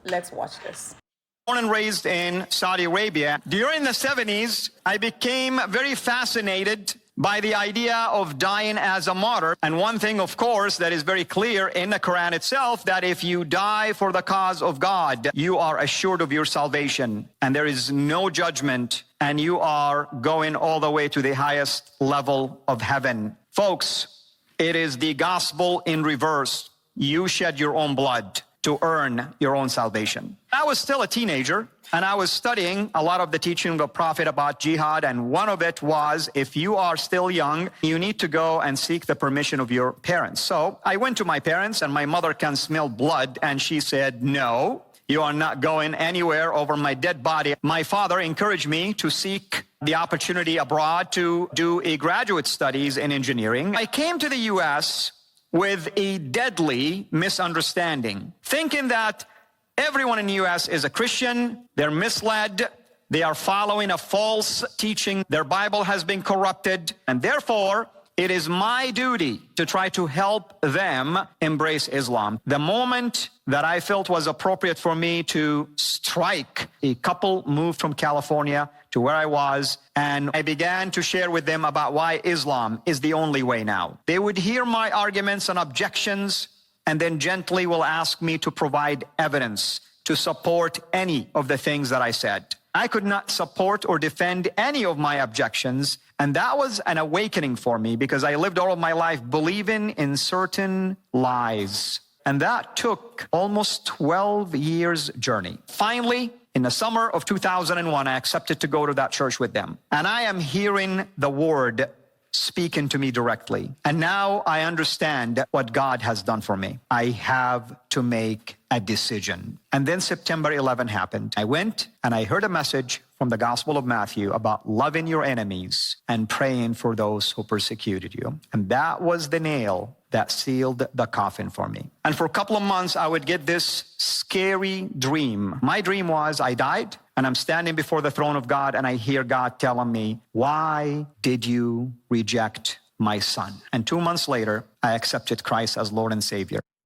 Let's watch this. Born and raised in Saudi Arabia. During the 70s, I became very fascinated by the idea of dying as a martyr. And one thing, of course, that is very clear in the Quran itself, that if you die for the cause of God, you are assured of your salvation, and there is no judgment, and you are going all the way to the highest level of heaven. Folks, it is the gospel in reverse. You shed your own blood to earn your own salvation. I was still a teenager, and I was studying a lot of the teaching of the Prophet about jihad, and one of it was, if you are still young, you need to go and seek the permission of your parents. So I went to my parents, and my mother can smell blood, and she said, no, you are not going anywhere over my dead body. My father encouraged me to seek the opportunity abroad to do a graduate studies in engineering. I came to the U.S. with a deadly misunderstanding, thinking that everyone in the U.S. is a Christian. They're misled. They are following a false teaching. Their Bible has been corrupted. And therefore, it is my duty to try to help them embrace Islam. The moment that I felt was appropriate for me to strike, a couple moved from California to where I was, and I began to share with them about why Islam is the only way now. They would hear my arguments and objections, and then gently will ask me to provide evidence to support any of the things that I said. I could not support or defend any of my objections, and that was an awakening for me, because I lived all of my life believing in certain lies. And that took almost 12 years' journey. Finally, in the summer of 2001, I accepted to go to that church with them. And I am hearing the word speaking to me directly. And now I understand what God has done for me. I have to make a decision. And then September 11 happened. I went and I heard a message from the Gospel of Matthew about loving your enemies and praying for those who persecuted you. And that was the nail that sealed the coffin for me. And for a couple of months, I would get this scary dream. My dream was I died, and I'm standing before the throne of God, and I hear God telling me, why did you reject my son? And 2 months later, I accepted Christ as Lord and Savior.